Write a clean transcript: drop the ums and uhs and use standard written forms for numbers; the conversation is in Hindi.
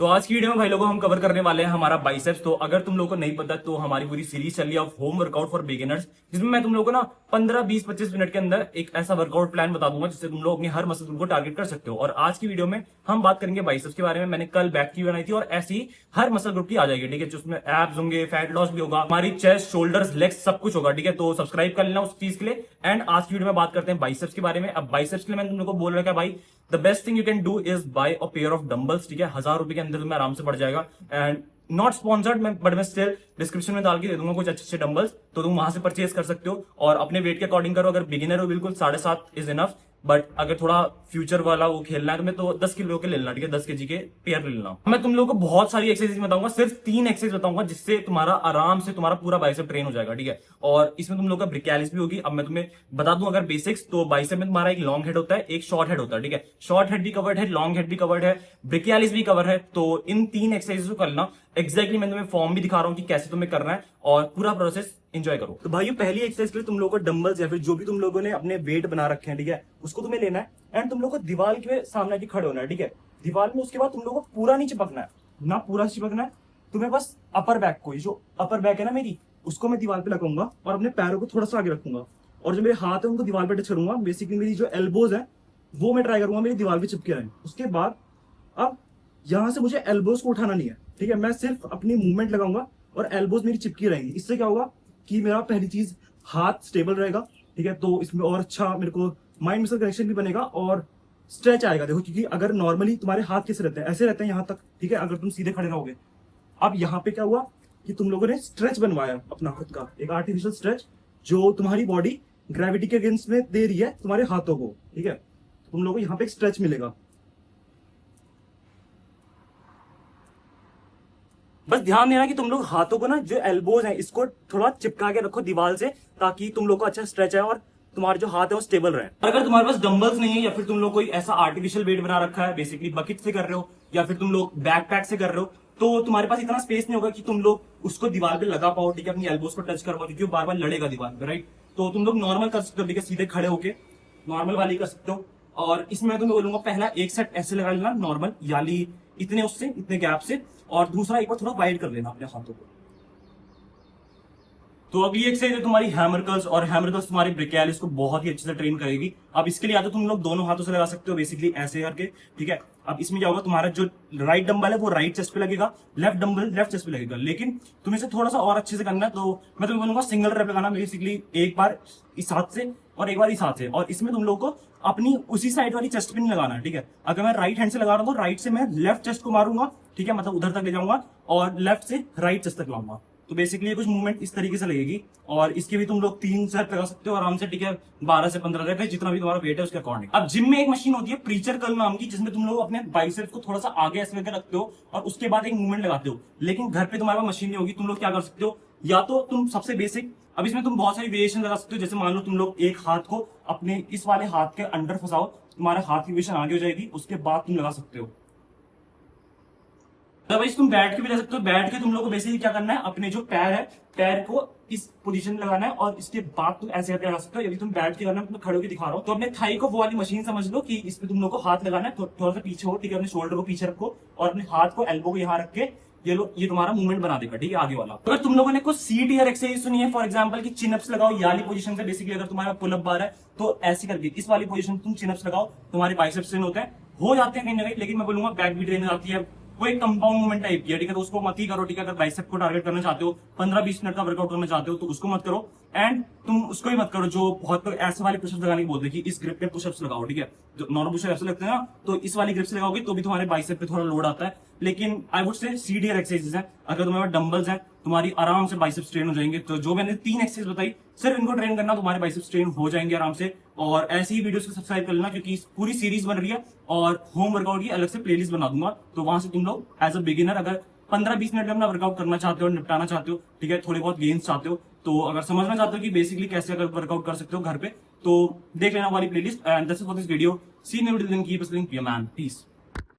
तो आज की वीडियो में भाई लोगों हम कवर करने वाले हैं हमारा बाइसेप्स। तो अगर तुम लोगों को नहीं पता तो हमारी पूरी सीरीज चल रही है of home workout for beginners, जिसमें मैं तुम लोगों को ना 15 20 25 मिनट के अंदर एक ऐसा वर्कआउट प्लान बता दूंगा जिससे तुम लोग अपनी हर मसल को टारगेट कर सकते हो। और आज की वीडियो में हम बात करेंगे बाइसेप्स के बारे में। मैंने कल बैक की बनाई थी और ऐसी ही हर मसल ग्रुप की आ जाएगी, ठीक है, जिसमें एब्स होंगे, फैट लॉस भी होगा, हमारी चेस्ट, शोल्डर्स, लेग्स सब कुछ होगा, ठीक है। तो सब्सक्राइब कर लेना उस चीज के लिए। एंड आज की वीडियो में बात करते हैं बाइसेप्स के बारे में। अब बाइसेप्स के लिए मैंने तुम लोग को बोल रखा है भाई the best thing you can do is by a pair of dumbbells, ठीक है। 1000 रुपए के अंदर तुम्हें आराम से पड़ जाएगा। एंड नॉट स्पॉन्सर्ड बट मैं स्टिल डिस्क्रिप्शन में डाल के दे दूंगा कुछ अच्छे अच्छे डंबल्स, तो तुम वहां से परचेज कर सकते हो और अपने वेट के अकॉर्डिंग करो। अगर बिगिनर हो बिल्कुल 7.5 इज इनफ, बट अगर थोड़ा फ्यूचर वाला वो खेलना है तुम्हें तो 10 किलो के ले लेना, ठीक है, 10 केजी के पेयर ले लेना। मैं तुम लोगों को बहुत सारी एक्सरसाइज बताऊंगा, सिर्फ 3 एक्सरसाइज बताऊंगा जिससे तुम्हारा आराम से तुम्हारा पूरा बाइसेप ट्रेन हो जाएगा, ठीक है। और इसमें तुम लोग का ब्रिकैलिस भी होगी। अब मैं तुम्हें बता दूं अगर बेसिक्स, तो बाइसेप में तुम्हारा एक लॉन्ग हेड होता है, एक शॉर्ट हेड होता है, ठीक है। शॉर्ट हेड भी कवर्ड है, लॉन्ग हेड भी कवर्ड है, ब्रिकैलिस भी कवर है। तो इन 3 एक्सरसाइज को करना एग्जैक्टली मैं तुम्हें फॉर्म भी दिखा रहा हूं कि कैसे तुम्हें करना है और पूरा प्रोसेस एंजॉय करो। तो भाई पहली एक्सरसाइज के लिए तुम लोगों को डंबल्स या फिर जो भी तुम लोगों ने अपने वेट बना रखे हैं, ठीक है, उसको तुम्हें लेना है। एंड तुम लोगों को दीवार के सामने आके खड़े होना है, ठीक है, दीवार में। उसके बाद तुम लोगों को पूरा नहीं चिपकना है, ना पूरा चिपकना है तुम्हें, बस अपर बैक को, जो अपर बैक है ना मेरी, उसको मैं दीवार पे लगाऊंगा और अपने पैरों को थोड़ा सा आगे रखूंगा और जो मेरे हाथ है उनको दीवार पे टच करूंगा। बेसिकली मेरी जो एल्बोज है वो मैं ट्राई करूंगा मेरी दीवार पे चिपके रहें। उसके बाद अब यहां से मुझे एल्बोज को उठाना नहीं है, ठीक है, मैं सिर्फ अपनी मूवमेंट लगाऊंगा और एल्बोज मेरी चिपकी रहेंगी। इससे क्या होगा कि मेरा पहली चीज हाथ स्टेबल रहेगा, ठीक है, तो इसमें और अच्छा मेरे को माइंड मसल कनेक्शन भी बनेगा और स्ट्रेच आएगा। देखो, क्योंकि अगर नॉर्मली तुम्हारे हाथ कैसे रहते हैं, ऐसे रहते हैं यहाँ तक, ठीक है, अगर तुम सीधे खड़े रहोगे। अब यहाँ पे क्या हुआ कि तुम लोगों ने स्ट्रेच बनवाया अपना खुद का, एक आर्टिफिशियल स्ट्रेच जो तुम्हारी बॉडी ग्रेविटी के अगेंस्ट में दे रही है तुम्हारे हाथों को, ठीक है। तुम लोगों को यहाँ पे एक स्ट्रेच मिलेगा। बस ध्यान देना कि तुम लोग हाथों को ना, जो एल्बोज हैं, इसको थोड़ा चिपका के रखो दीवार से, ताकि तुम लोग को अच्छा स्ट्रेच है और तुम्हारे जो हाथ है वो स्टेबल रहे। अगर तुम्हारे पास डंबल्स नहीं है या फिर तुम लोग कोई ऐसा आर्टिफिशियल वेट बना रखा है, बेसिकली बकेट से कर रहे हो या फिर तुम लोग बैकपैक से कर रहे हो, तो तुम्हारे पास इतना स्पेस नहीं होगा कि तुम लोग उसको दीवार पे लगा पाओ, ठीक है, अपनी एल्बोज को टच कर पाओ, क्योंकि वो बार बार लड़ेगा दीवार पे, राइट। तो तुम लोग नॉर्मल कर सकते हो, ठीक है, सीधे खड़े होके नॉर्मल वाली कर सकते हो। और इसमें मैं तुम्हें बोलूंगा पहला एक सेट ऐसे लगा लेना नॉर्मल, यानी इतने उससे इतने गैप से, और दूसरा एक बार थोड़ा वाइड कर लेना अपने हाथों को। तो अगली एक्सरसाइज है तुम्हारी हैमर कर्ल्स, और हैमर कर्ल्स तुम्हारी ब्रेकियालिस को बहुत ही अच्छे से ट्रेन करेगी। अब इसके लिए या तो तुम लोग दोनों हाथों से लगा सकते हो, बेसिकली ऐसे करके, ठीक है। अब इसमें क्या होगा, तुम्हारा जो राइट डंबल है वो राइट चेस्ट पे लगेगा, लेफ्ट डंबल लेफ्ट चेस्ट पे लगेगा। लेकिन तुम्हें इसे थोड़ा सा और अच्छे से करना है, तो मैं तुम्हें बोलूंगा सिंगल रैप लगाना, बेसिकली एक बार इस हाथ से और एक बार इस हाथ से। और इसमें तुम लोगों को अपनी उसी साइड वाली चेस्ट पे नहीं लगाना है, ठीक है। अगर मैं राइट हैंड से लगा रहा हूँ तो राइट से मैं लेफ्ट चेस्ट को मारूंगा, ठीक है, मतलब उधर तक ले जाऊंगा, और लेफ्ट से राइट चेस्ट तक लाऊंगा। तो बेसिकली कुछ मूवमेंट इस तरीके से लगेगी। और इसके भी तुम लोग 3 सेट लगा सकते हो आराम से, ठीक है, 12 से 15 रेप है, जितना भी तुम्हारा वेट है उसके अकॉर्डिंग। अब जिम में एक मशीन होती है प्रीचर कर्ल नाम की, जिसमें तुम लोग अपने बाइसेप्स को थोड़ा सा आगे ऐसे करके रखते हो और उसके बाद एक मूवमेंट लगाते हो। लेकिन घर पे तुम्हारे पास मशीन नहीं होगी, तुम लोग क्या कर सकते हो, या तो तुम सबसे बेसिक, अब इसमें तुम बहुत सारी वेरिएशन लगा सकते हो। जैसे मान लो तुम लोग एक हाथ को अपने इस वाले हाथ के अंदर फंसाओ, तुम्हारे हाथ की पोजीशन आगे हो जाएगी, उसके बाद तुम लगा सकते हो। अदरवाइज तुम बैठ के भी ले सकते हो। बैठ के तुम लोग को बेसिकली क्या करना है, अपने जो पैर है, पैर को इस पोजीशन में लगाना है और इसके बाद तुम ऐसे करके लगा सकते हो। यदि तुम बैठ के करना है, मैं खड़े होकर दिखा रहा हूँ, तो अपने थाई को वो वाली मशीन समझ लो कि इसमें तुम लोग को हाथ लगाना है, थोड़ा सा पीछे हो, ठीक है, अपने शोल्डर को पीछे रखो और अपने हाथ को एल्बो को यहाँ रख के ये लो, ये तुम्हारा मूवमेंट बना देगा, ठीक है, आगे वाला। अगर तुम लोगों ने कुछ सी टियर एक्सरसाइज सुनी है, फॉर एग्जांपल कि चिनअप्स लगाओ, ये वाली पोजीशन से, बेसिकली अगर तुम्हारा पुल अप बार है तो ऐसे करके इस वाली पोजीशन तुम चिनअप्स लगाओ, तुम्हारे बाइसेप्स ट्रेन होते हैं, हो जाते हैं कहीं ना कहीं। लेकिन मैं बोलूंगा बैक भी ट्रेन हो जाती है, वो एक कंपाउंड मूवमेंट टाइप की है, ठीक है, तो उसको मत ही करो, ठीक है। अगर बाइसेप को टारगेट करना चाहते हो, 15-20 मिनट का वर्कआउट करना चाहते हो, तो उसको मत करो। एंड तुम उसको ही मत करो जो बहुत लोग ऐसे वाले पुशअप्स लगाने की बोलते हैं कि इस ग्रिप पे पुशअप्स लगाओ, ठीक है, जो नॉर्मल पुशअप ऐसे लगते हैं ना, तो इस वाली ग्रिप से लगाओगे तो भी तुम्हारे बाइसेप पे थोड़ा लोड आता है। लेकिन आई वुड से सीडियर एक्सरसाइजेस है, अगर तुम्हारे डंबल्स हैं, तुम्हारी आराम से बाइसेप्स ट्रेन हो जाएंगे। तो जो मैंने 3 एक्सरसाइज बताई, सिर्फ इनको ट्रेन करना, तुम्हारे बाइसेप्स ट्रेन हो जाएंगे आराम से। और ऐसी ही वीडियोस को सब्सक्राइब कर लेना, क्योंकि पूरी सीरीज बन रही है और होम वर्कआउट की अलग से प्लेलिस्ट बना दूंगा, तो वहां से तुम लोग एज अ बिगिनर अगर 15-20 मिनट में अपना वर्कआउट करना चाहते हो, निपटाना चाहते हो, ठीक है, थोड़े बहुत गेन्स चाहते हो, तो अगर समझना चाहते हो कि बेसिकली कैसे अगर वर्कआउट कर सकते हो घर पे, तो देख लेना हमारी playlist. And that's it for this video. See you in the video, keep sling, be a man, piece.